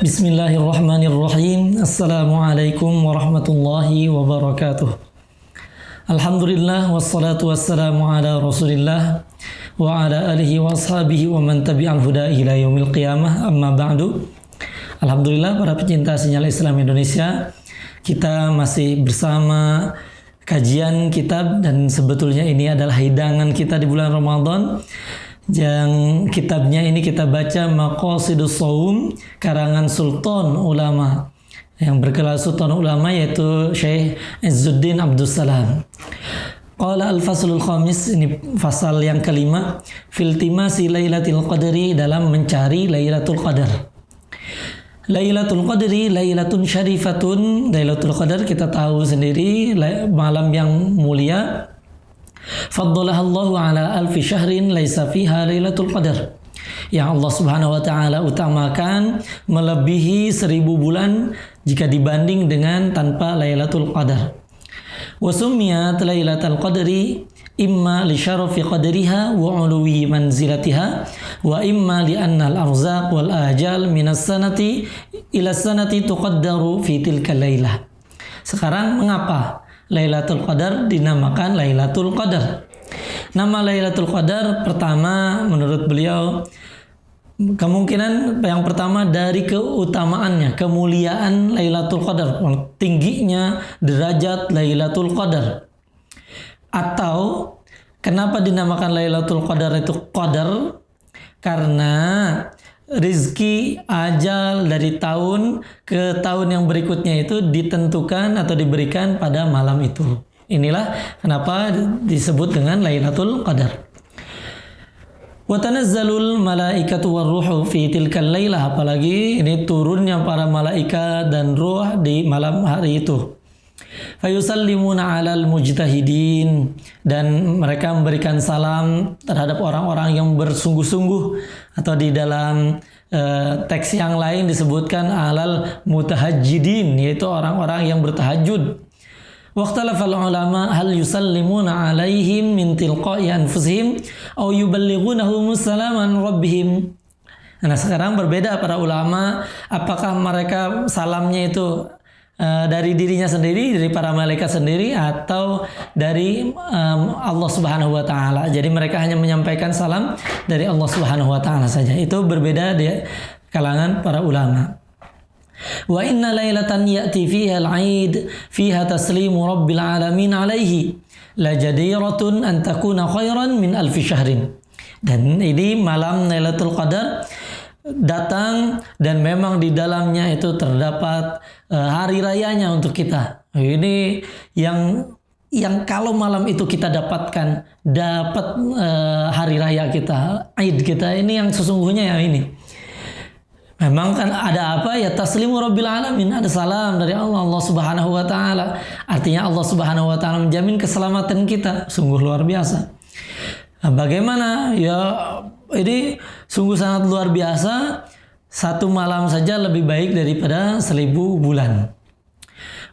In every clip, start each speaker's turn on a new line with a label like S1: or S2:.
S1: Bismillahirrahmanirrahim. Assalamualaikum warahmatullahi wabarakatuh. Alhamdulillah wassalatu wassalamu ala Rasulillah wa ala alihi wa ashabihi wa man tabi'al huda ila yaumil qiyamah. Amma ba'du. Alhamdulillah para pecinta Sinyal Islam Indonesia, kita masih bersama kajian kitab dan sebetulnya ini adalah hidangan kita di bulan Ramadan. Yang kitabnya ini kita baca Maqasidus Shaum karangan Sultan Ulama yang bergelar Sultan Ulama yaitu Syekh Izzuddin Abdussalam. Qala al-faslul khamis, ini fasal yang kelima, filtimasi Lailatul Qadri, dalam mencari Lailatul Qadar. Lailatul Qadri lailatun syarifatun. Lailatul Qadar kita tahu sendiri malam yang mulia. Faddalahallahu ala alfi syahrin laisa fiha lailatul qadar. Yang Allah Subhanahu wa taala utamakan melebihi 1000 bulan jika dibanding dengan tanpa Lailatul Qadar. Wa summiyat Lailatul Qadri imma li syarafi qadriha wa uluwi manzilatiha wa imma li anna al-arzaq wal ajal minas sanati ila sanati tuqaddaru fi tilka lailah. Sekarang mengapa Lailatul Qadar dinamakan Lailatul Qadar? Nama Lailatul Qadar pertama menurut beliau, kemungkinan yang pertama dari keutamaannya, kemuliaan Lailatul Qadar, tingginya derajat Lailatul Qadar. Atau kenapa dinamakan Lailatul Qadar itu Qadar? Karena rizki ajal dari tahun ke tahun yang berikutnya itu ditentukan atau diberikan pada malam itu. Inilah kenapa disebut dengan Lailatul Qadar. Wa tanazzalul malaikatu warruhu fi tilkal lailah, apalagi ini turunnya para malaikat dan ruh di malam hari itu. Fayusallimuna 'alal mujtahidin, dan mereka memberikan salam terhadap orang-orang yang bersungguh-sungguh, atau di dalam teks yang lain disebutkan 'alal mutahajjidin, yaitu orang-orang yang bertahajud. Waqtalafal ulama hal yusallimuna 'alaihim min tilqa'i anfusihim aw yuballighunahu salaman rabbihim. Nah, sekarang berbeda para ulama, apakah mereka salamnya itu dari dirinya sendiri, dari para malaikat sendiri, atau dari Allah Subhanahu wa taala. Jadi mereka hanya menyampaikan salam dari Allah Subhanahu wa taala saja. Itu berbeda di kalangan para ulama. Wa inna lailatan ya'ti fiha al-'aid fiha taslimu rabbil alamin 'alaihi la jadiratun an takuna khairan min alfi syahrin. Dan ini malam Lailatul Qadar datang dan memang di dalamnya itu terdapat hari rayanya untuk kita. Ini yang kalau malam itu kita dapat hari raya kita, Aid kita ini yang sesungguhnya yang ini. Memang kan ada apa ya, taslimu rabbil alamin, ada salam dari Allah Subhanahu wa taala. Artinya Allah Subhanahu wa taala menjamin keselamatan kita. Sungguh luar biasa. Nah, bagaimana? Ya, ini sungguh sangat luar biasa. Satu malam saja lebih baik daripada 1000 bulan.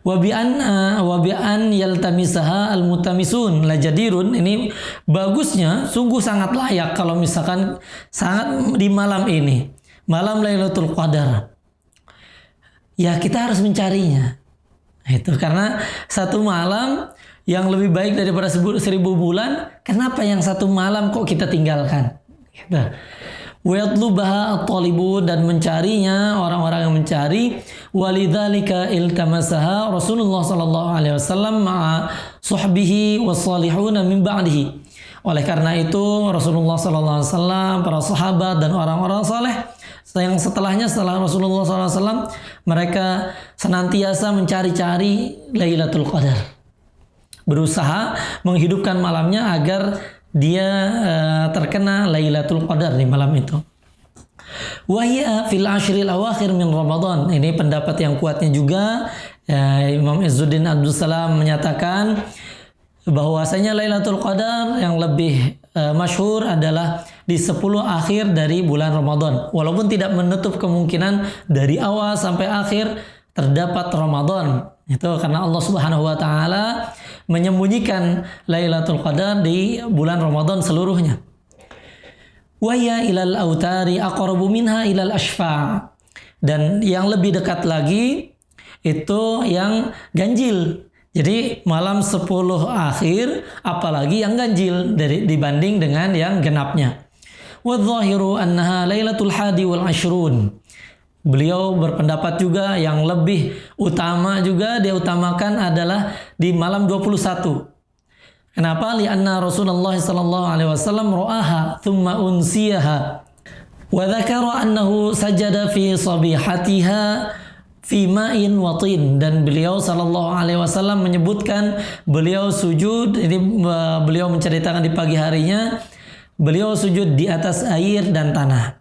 S1: Wa bi an yaltamisaha almutamisun lajadirun. Ini bagusnya, sungguh sangat layak kalau misalkan sangat di malam ini, malam Lailatul Qadar. Ya, kita harus mencarinya. Itu karena satu malam yang lebih baik daripada 1000 bulan. Kenapa yang satu malam kok kita tinggalkan? Gitu. Wayatlubaha at-talibun, dan mencarinya orang-orang yang mencari. Walidzalika iltamasaha Rasulullah sallallahu alaihi wasallam ma'a sahbihi wassalihuna min ba'dihi. Oleh karena itu Rasulullah sallallahu alaihi wasallam, para sahabat dan orang-orang saleh yang setelahnya, setelah Rasulullah sallallahu alaihi wasallam, mereka senantiasa mencari-cari Lailatul Qadar, berusaha menghidupkan malamnya agar dia terkena Lailatul Qadar di malam itu. Wahya fil ashril awakhir min Ramadan. Ini pendapat yang kuatnya juga. Imam Izzuddin Abdussalam menyatakan bahwasanya Lailatul Qadar yang lebih masyhur adalah di 10 akhir dari bulan Ramadan. Walaupun tidak menutup kemungkinan dari awal sampai akhir terdapat Ramadan. Itu karena Allah Subhanahu wa taala menyembunyikan Lailatul Qadar di bulan Ramadan seluruhnya. Wahya ilal autari aqrabu minha ilal ashfa'. Dan yang lebih dekat lagi itu yang ganjil. Jadi malam 10 akhir apalagi yang ganjil dibanding dengan yang genapnya. Wadzahiru annaha lailatul hadi wal ashrun. Beliau berpendapat juga yang lebih utama juga dia utamakan adalah di malam 21. Kenapa? Lianna Rasulullah sallallahu alaihi wasallam ra'aha thumma unsiyaha. Wa dzakara annahu sajada fi sabihatiha fi ma'in wa tin, dan beliau sallallahu alaihi wasallam menyebutkan beliau sujud, ini beliau menceritakan di pagi harinya beliau sujud di atas air dan tanah.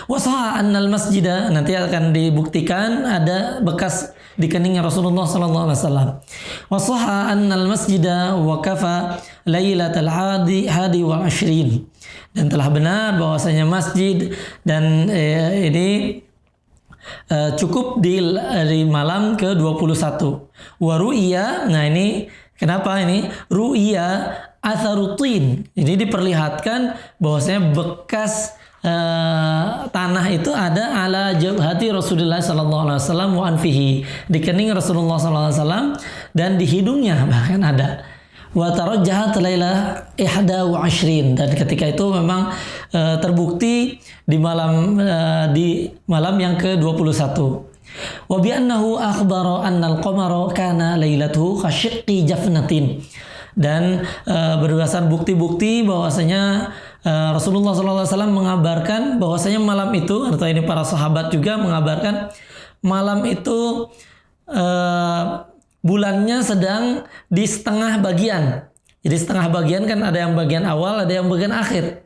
S1: Wa sahha annal masjida, nanti akan dibuktikan ada bekas di keningnya Rasulullah sallallahu alaihi wasallam. Wa sahha annal masjida waqafa lailatal hadi wa ashrin, dan telah benar bahwasanya masjid dan ini cukup di malam ke-21. Wa ru'ya, nah ini kenapa ini? Ru'ya atharutin. Ini diperlihatkan bahwasanya bekas tanah itu ada ala jabhati Rasulullah sallallahu alaihi wasallam wa anfihi, di kening Rasulullah sallallahu alaihi wasallam dan di hidungnya bahkan ada. Wa tarajjahat lailah 21, dan ketika itu memang terbukti di malam yang ke-21. Wa bi annahu akhbara annal qamara kana lailatuhu kashiqqi jafnatin, dan berdasarkan bukti-bukti bahwasanya Rasulullah SAW mengabarkan bahwasanya malam itu, atau ini para sahabat juga mengabarkan malam itu bulannya sedang di setengah bagian. Jadi setengah bagian kan ada yang bagian awal, ada yang bagian akhir.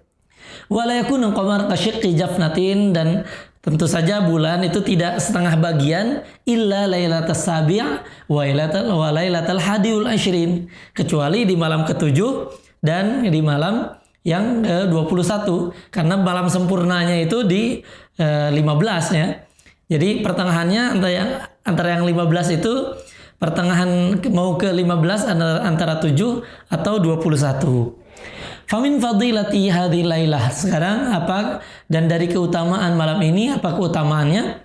S1: Wala yakunu qamar kashiqqi jafnatin, dan tentu saja bulan itu tidak setengah bagian illa lailatas sabi' wa lailatal hadi wal ashrin, kecuali di malam ke-7 dan di malam yang ke-21, karena malam sempurnanya itu di 15 ya. Jadi pertengahannya antara yang 15 itu pertengahan mau ke 15 antara 7 atau 21. Famin fadilati hadhil lailah. Sekarang apa dan dari keutamaan malam ini, apa keutamaannya?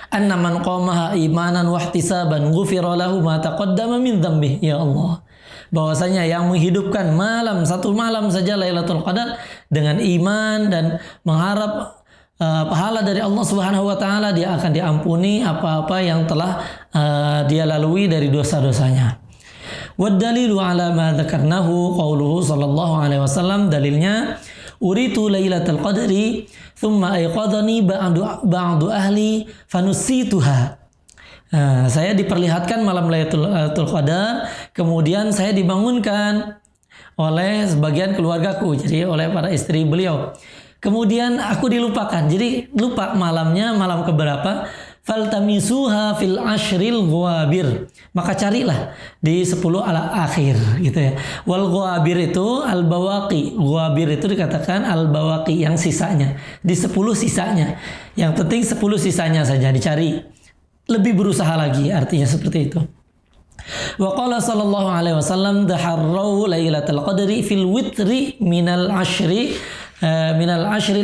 S1: Anna man qamaha imanan wa ihtisaban ghufira lahu ma taqaddama min dhanbihi. Ya Allah, bahwasanya yang menghidupkan satu malam saja Lailatul Qadar dengan iman dan mengharap pahala dari Allah Subhanahu wa taala, dia akan diampuni apa-apa yang telah dia lalui dari dosa-dosanya. Wad dalilu ala ma dzakarnahu qauluhu sallallahu alaihi wasallam, dalilnya uritu lailatul qadri thumma ayqadani ba'du ahli fanusituha. Saya diperlihatkan malam Lailatul Qadar, kemudian saya dibangunkan oleh sebagian keluargaku, jadi oleh para istri beliau. Kemudian aku dilupakan, jadi lupa malamnya, malam keberapa. Faltamisuha fil ashril ghuabir, maka carilah di 10 ala akhir gitu ya. Wal ghuabir itu al bawaqi, ghuabir itu dikatakan al bawaqi, yang sisanya, di 10 sisanya. Yang penting 10 sisanya saja dicari. Lebih berusaha lagi, artinya seperti itu. Wa qala sallallahu alaihi wasallam daharrau lailatul qadri fil witri minal ashril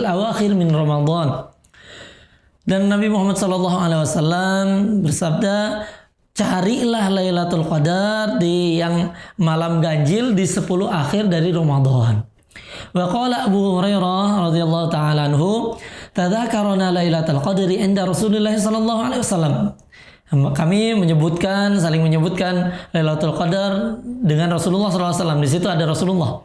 S1: awakhir min Ramadan. Dan Nabi Muhammad sallallahu alaihi wasallam bersabda, carilah Lailatul Qadar di yang malam ganjil di 10 akhir dari Ramadan. Wa qala Abu Hurairah radhiyallahu taala anhu, tadzakarna Lailatul Qadri inda Rasulullah sallallahu alaihi wasallam. Kami saling menyebutkan Lailatul Qadar dengan Rasulullah sallallahu alaihi wasallam. Di situ ada Rasulullah.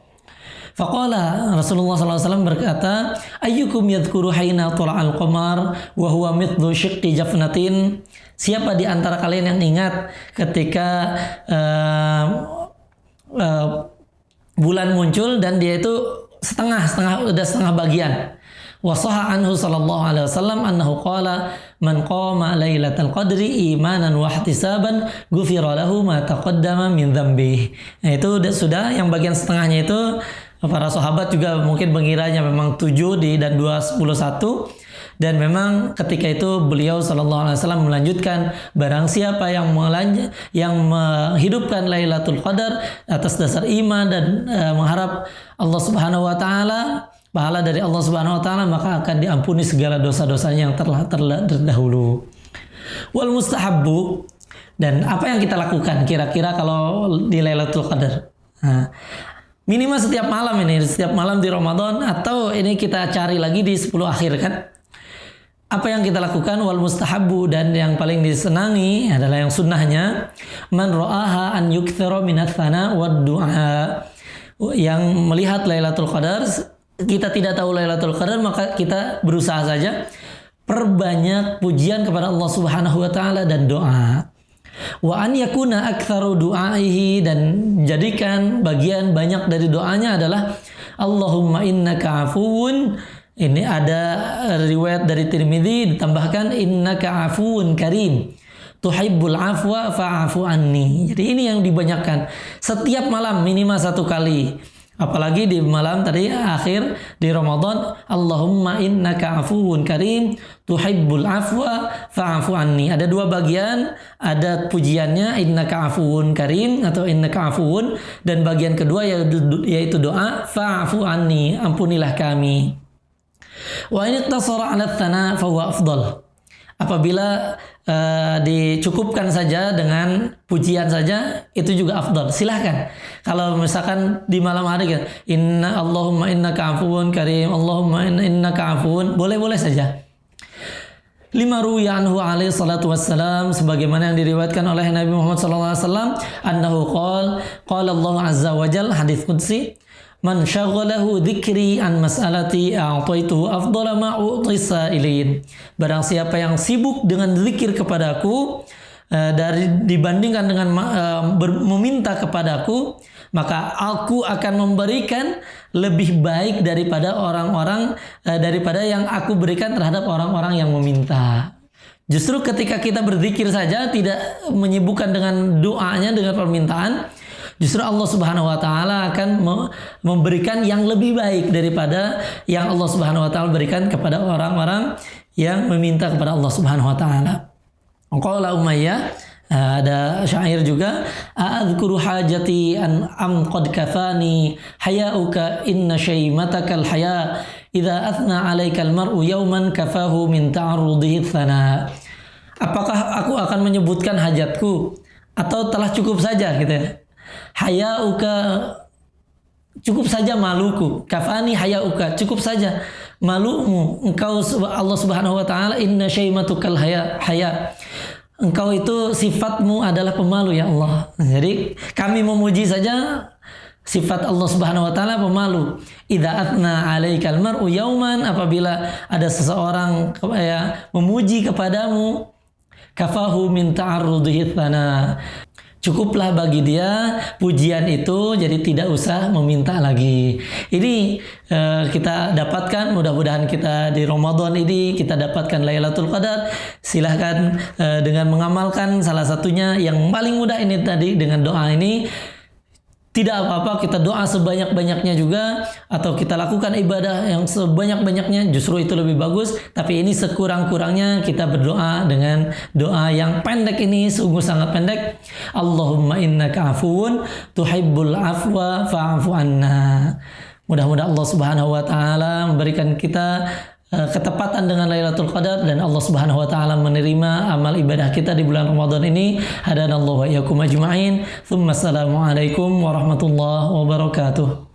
S1: Faqala, Rasulullah SAW berkata, ayyukum yadhkuru haina tula'al qamar wa huwa mithlu syiqqi jafnatin. Siapa di antara kalian yang ingat ketika bulan muncul dan dia itu setengah bagian. Wa sahha anhu sallallahu alaihi wasallam annahu qala man qama lailatal qadri imanan wa ihtisaban ghufira lahu ma taqaddama min dhanbihi. Nah, itu sudah yang bagian setengahnya itu. Para sahabat juga mungkin mengiranya memang 7 dan 21, dan memang ketika itu beliau sallallahu alaihi wasallam melanjutkan, barang siapa yang menghidupkan Lailatul Qadar atas dasar iman dan mengharap Allah Subhanahu wa taala, pahala dari Allah Subhanahu wa taala, maka akan diampuni segala dosa-dosanya yang telah terdahulu. Wal mustahabbu, dan apa yang kita lakukan kira-kira kalau di Lailatul Qadar. Nah, minimal setiap malam ini, setiap malam di Ramadan, atau ini kita cari lagi di 10 akhir kan. Apa yang kita lakukan? Wal mustahabbu, dan yang paling disenangi adalah yang sunnahnya, man ra'aha an yukthira minats tsana wad du'a. Yang melihat Lailatul Qadar, kita tidak tahu Lailatul Qadar, maka kita berusaha saja perbanyak pujian kepada Allah Subhanahu wa taala dan doa. Wa an yakuna aktsaru du'aihi, dan jadikan bagian banyak dari doanya adalah Allahumma innaka afuwun. Ini ada riwayat dari Tirmidzi ditambahkan innaka afuwun karim tuhibbul afwa fa'afu anni. Jadi ini yang dibanyakan setiap malam minimal 1 kali. Apalagi di malam tadi akhir di Ramadan, Allahumma innaka afuwun karim tuhibbul afwa fa'afu anni. Ada 2 bagian, ada pujiannya innaka afuwun karim atau innaka afuwun, dan bagian kedua yaitu doa fa'afu anni, ampunilah kami. Wa in iqtasara 'ala tsana fa huwa afdal. Apabila dicukupkan saja dengan pujian saja, itu juga afdal. Silahkan. Kalau misalkan di malam hari kan, Allahumma innaka afuwun karim, Allahumma innaka afuwun, boleh-boleh saja. Lima ruwiya anhu alaihi salatu wassalam, sebagaimana yang diriwayatkan oleh Nabi Muhammad sallallahu alaihi wasallam, annahu qala Allah azza wa jalla, hadits qudsi, man syaghalahu dzikri an mas'alati a'taituhu afdhala ma u'tis sa'ilin. Barang siapa yang sibuk dengan zikir kepadaku dibandingkan dengan meminta kepadaku, maka aku akan memberikan lebih baik daripada orang-orang daripada yang aku berikan terhadap orang-orang yang meminta. Justru ketika kita berzikir saja, tidak menyibukkan dengan doanya, dengan permintaan, justru Allah Subhanahu wa taala akan memberikan yang lebih baik daripada yang Allah Subhanahu wa taala berikan kepada orang-orang yang meminta kepada Allah Subhanahu wa taala. Qala Umayyah, ada syair juga, a'adzkuru hajati an am qad kafani hayauka inna syaimatakal haya idza athna 'alaikal mar'u yawman kafahu min ta'arrudihi tsana. Apakah aku akan menyebutkan hajatku atau telah cukup saja gitu ya? Hayauka, cukup saja maluku. Kafani hayauka, cukup saja malumu. Engkau Allah Subhanahu wa taala, inna syaimatukal haya. Engkau itu sifatmu adalah pemalu ya Allah. Jadi kami memuji saja sifat Allah Subhanahu wa taala pemalu. Idza atna 'alaikal mar'u yauman, apabila ada seseorang memuji kepadamu, kafahu min ta'arrudihi tsana. Cukuplah bagi dia pujian itu, jadi tidak usah meminta lagi. Ini kita dapatkan, mudah-mudahan kita di Ramadan ini kita dapatkan Lailatul Qadar. Silahkan dengan mengamalkan salah satunya yang paling mudah ini tadi, dengan doa ini. Tidak apa-apa kita doa sebanyak-banyaknya juga, atau kita lakukan ibadah yang sebanyak-banyaknya, justru itu lebih bagus. Tapi ini sekurang-kurangnya kita berdoa dengan doa yang pendek ini, sungguh sangat pendek. Allahumma innaka afuwun tuhibbul afwa fa'afu anna. Mudah-mudahan Allah Subhanahu wa taala memberikan kita ketepatan dengan Lailatul Qadar, dan Allah Subhanahu wa taala menerima amal ibadah kita di bulan Ramadan ini. Hadanallahu wa iyyakum ajma'in. Tsumma assalamu alaikum warahmatullahi wabarakatuh.